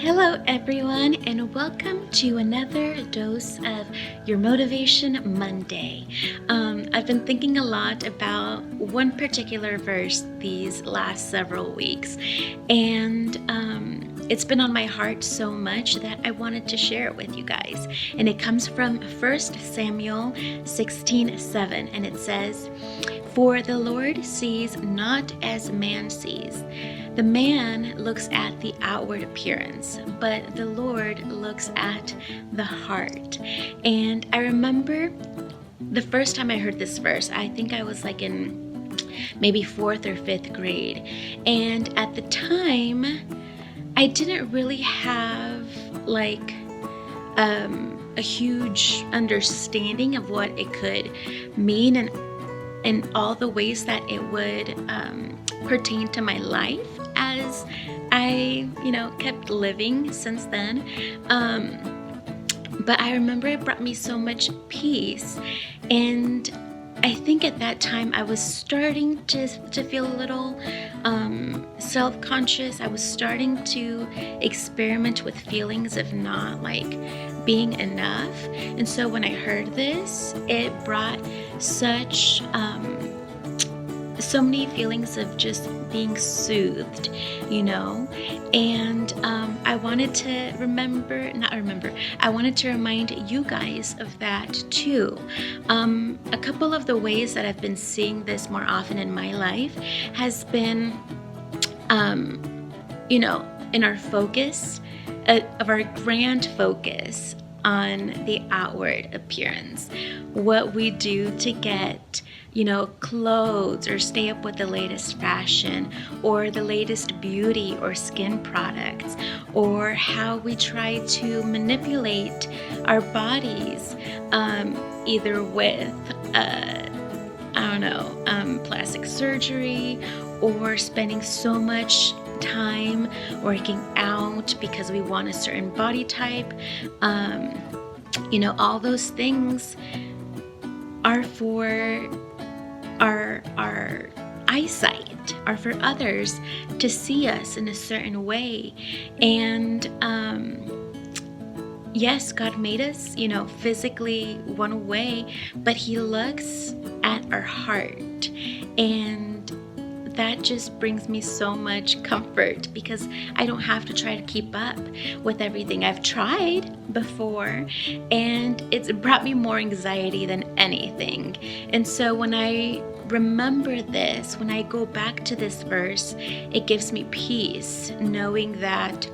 Hello, everyone, and welcome to another dose of your Motivation Monday. I've been thinking a lot about one particular verse these last several weeks, and it's been on my heart so much that I wanted to share it with you guys. And it comes from 1 Samuel 16:7, and it says, "For the Lord sees not as man sees. The man looks at the outward appearance, but the Lord looks at the heart." And I remember the first time I heard this verse, I think I was like in maybe 4th or 5th grade. And at the time, I didn't really have like a huge understanding of what it could mean and all the ways that it would pertain to my life as I, kept living since then. But I remember it brought me so much peace. And I think at that time I was starting to feel a little self-conscious. I was starting to experiment with feelings of not like being enough. And so when I heard this, it brought such so many feelings of just being soothed, and I wanted to I wanted to remind you guys of that too. A couple of the ways that I've been seeing this more often in my life has been, in our focus, of our grand focus on the outward appearance, what we do to get clothes or stay up with the latest fashion or the latest beauty or skin products, or how we try to manipulate our bodies, either with plastic surgery, or spending so much time working out because we want a certain body type. All those things are for our eyesight, are for others to see us in a certain way. And yes, God made us, physically one way, but He looks at our heart. And that just brings me so much comfort because I don't have to try to keep up with everything. I've tried before, and it's brought me more anxiety than anything. And so when I remember this, when I go back to this verse, it gives me peace knowing that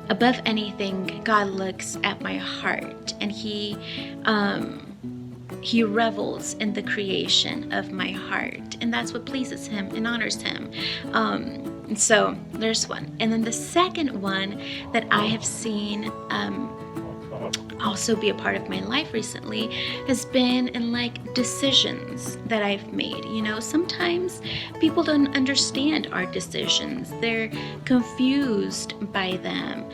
above anything, God looks at my heart, and He revels in the creation of my heart, and that's what pleases Him and honors Him. And so there's one. And then the second one that I have seen also be a part of my life recently has been in like decisions that I've made. Sometimes people don't understand our decisions. They're confused by them.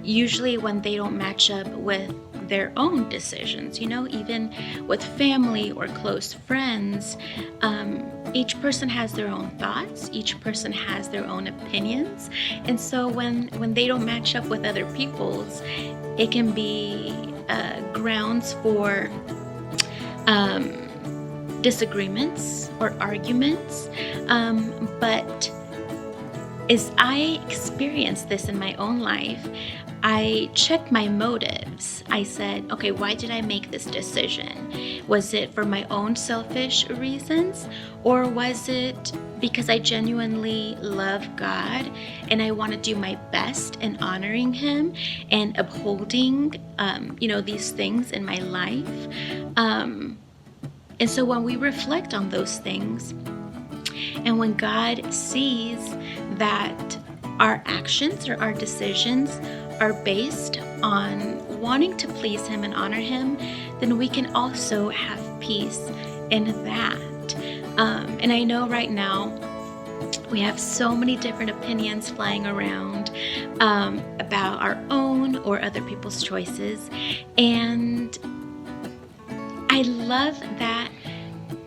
Usually when they don't match up with their own decisions, even with family or close friends. Each person has their own thoughts, each person has their own opinions, and so when they don't match up with other people's, it can be grounds for disagreements or arguments. But as I experienced this in my own life, I checked my motives. I said, okay, why did I make this decision? Was it for my own selfish reasons, or was it because I genuinely love God and I want to do my best in honoring Him and upholding, these things in my life? And so when we reflect on those things, and when God sees that our actions or our decisions are based on wanting to please Him and honor Him, then we can also have peace in that. And I know right now we have so many different opinions flying around about our own or other people's choices. And I love that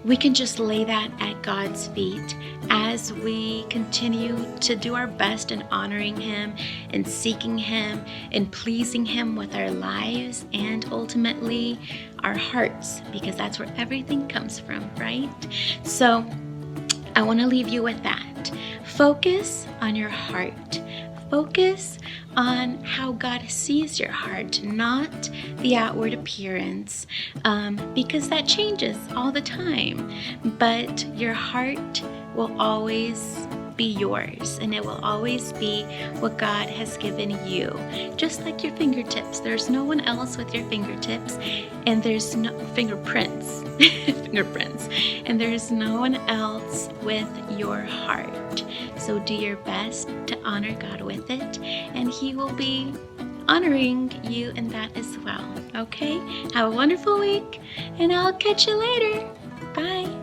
we can just lay that at God's feet as we continue to do our best in honoring Him and seeking Him and pleasing Him with our lives and ultimately our hearts, because that's where everything comes from, right? So I want to leave you with that. Focus on your heart. Focus on how God sees your heart, not the outward appearance, because that changes all the time. But your heart will always be yours, and it will always be what God has given you. Just like your fingertips. There's no one else with your fingertips, and there's no fingerprints. Fingerprints. And there's no one else with your heart. So do your best to honor God with it, and He will be honoring you in that as well. Okay? Have a wonderful week, and I'll catch you later. Bye.